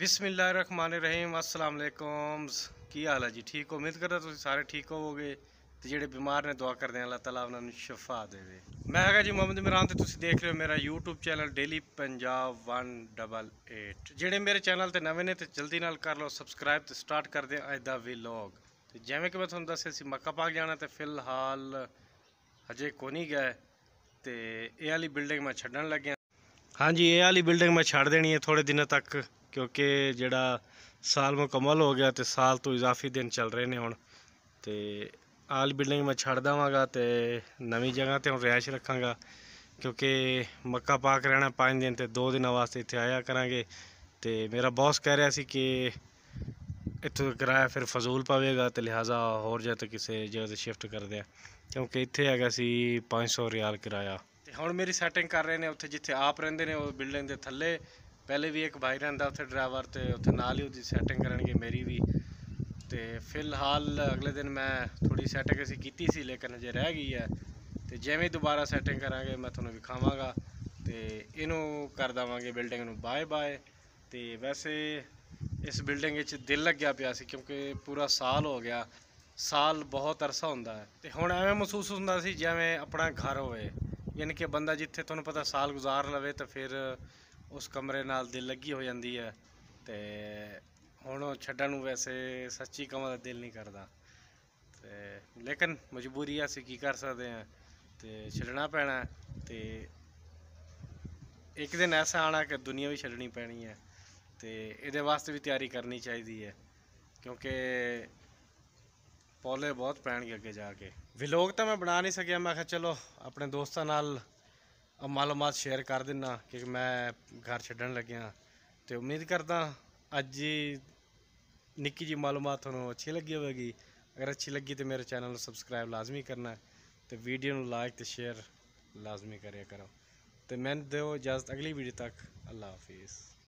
बिस्मिल्लाहिर्रहमानिर्रहीम अस्सलाम वालेकुम। की हाल है जी? ठीक हो? उम्मीद करदा तुसीं सारे ठीक होवोगे ते जेह्ड़े बीमार ने दुआ करदे अल्लाह ताला उन्हां नूं शिफा देवे। मैं हैगा जी मोहम्मद इमरान ते तुसीं देख रहे हो मेरा यूट्यूब चैनल डेली पंजाब 188। जेह्ड़े मेरे चैनल ते नवें ने ते जल्दी नाल कर लो सब्सक्राइब ते स्टार्ट कर दे अज दा व्लॉग। ते जिवें कि मैं तुहानूं दस्सेआ सी मक्का पाक जाना ते फिलहाल हजे कोनी गए ते एह् आह्ली बिल्डिंग मैं छड्डन लग्गेआ। हाँ जी, ये वाली बिल्डिंग मैं छड़ देनी है थोड़े दिनों तक, क्योंकि जड़ा साल मुकम्मल हो गया तो साल तो इजाफी दिन चल रहे हैं हुण। तो आल बिल्डिंग मैं छड़ देवांगा तो नवी जगह तो हूँ रिहायश रखांगा, क्योंकि मक्का पाक रहना 5 दिन तो 2 दिन वास्ते इत्थे आया करांगे। तो मेरा बॉस कह रहा सी कि इत्थों किराया फिर फजूल पवेगा, तो लिहाजा होर जगह किसी जगह से शिफ्ट कर दिया, क्योंकि इत्थे हैगा सी 500 रियाल किराया। ਹੁਣ ਮੇਰੀ ਸੈਟਿੰਗ ਕਰ ਰਹੇ ਨੇ ਉੱਥੇ ਜਿੱਥੇ ਆਪ ਰਹਿੰਦੇ ਨੇ ਉਹ ਬਿਲਡਿੰਗ ਦੇ ਥੱਲੇ। ਪਹਿਲੇ ਵੀ ਇੱਕ ਭਾਈ ਰਹਿੰਦਾ ਉੱਥੇ ਡਰਾਈਵਰ, ਤੇ ਉੱਥੇ ਨਾਲ ਹੀ ਉਹਦੀ ਸੈਟਿੰਗ ਕਰਨਗੇ ਮੇਰੀ ਵੀ। ਤੇ ਫਿਲਹਾਲ ਅਗਲੇ ਦਿਨ ਮੈਂ ਥੋੜੀ ਸੈਟਿੰਗ ਅਸੀਂ ਕੀਤੀ ਸੀ, ਲੇਕਿਨ ਜੇ ਰਹਿ ਗਈ ਹੈ ਤੇ ਜਿਵੇਂ ਦੁਬਾਰਾ ਸੈਟਿੰਗ ਕਰਾਂਗੇ ਮੈਂ ਤੁਹਾਨੂੰ ਵਿਖਾਵਾਂਗਾ ਤੇ ਇਹਨੂੰ ਕਰ ਦੇਵਾਂਗੇ ਬਿਲਡਿੰਗ ਨੂੰ ਬਾਏ ਬਾਏ। ਤੇ ਵੈਸੇ ਇਸ ਬਿਲਡਿੰਗ ਵਿੱਚ ਦਿਲ ਲੱਗਿਆ ਪਿਆ ਸੀ, ਕਿਉਂਕਿ ਪੂਰਾ ਸਾਲ ਹੋ ਗਿਆ। ਸਾਲ ਬਹੁਤ ਅਰਸਾ ਹੁੰਦਾ ਹੈ ਤੇ ਹੁਣ ਐਵੇਂ ਮਹਿਸੂਸ ਹੁੰਦਾ ਸੀ ਜਿਵੇਂ ਆਪਣਾ ਘਰ ਹੋਵੇ, यानी कि बंदा जिथे तुहानूं पता साल गुजार लवे तो फिर उस कमरे नाल दिल लगी हो जाती है। तो हुण छड्डण नूं वैसे सच्ची कमां दा दिल नहीं करता, तो लेकिन मजबूरी है, असीं की कर सकते हैं, तो छड्डना पैना। तो एक दिन ऐसा आना कि दुनिया भी छड्डनी पैनी है, तो ये वास्ते भी तैयारी करनी चाहिए है, क्योंकि पौले बहुत पैणगे अगे जाके। व्लॉग तो मैं बना नहीं सकिया, मैं आख्या चलो अपने दोस्तों नाल मालूमात शेयर कर देना कि मैं घर छड्डन लग्या। तो उम्मीद करदा अज निक्की जी मालूमात तुहानूं अच्छी लगी होगी। अगर अच्छी लगी तो मेरे चैनल को सबसक्राइब लाजमी करना, तो वीडियो नूं लाइक तो शेयर लाजमी करें करो। तो मैंने दो इजाज़त अगली वीडियो तक। अल्लाह हाफिज़।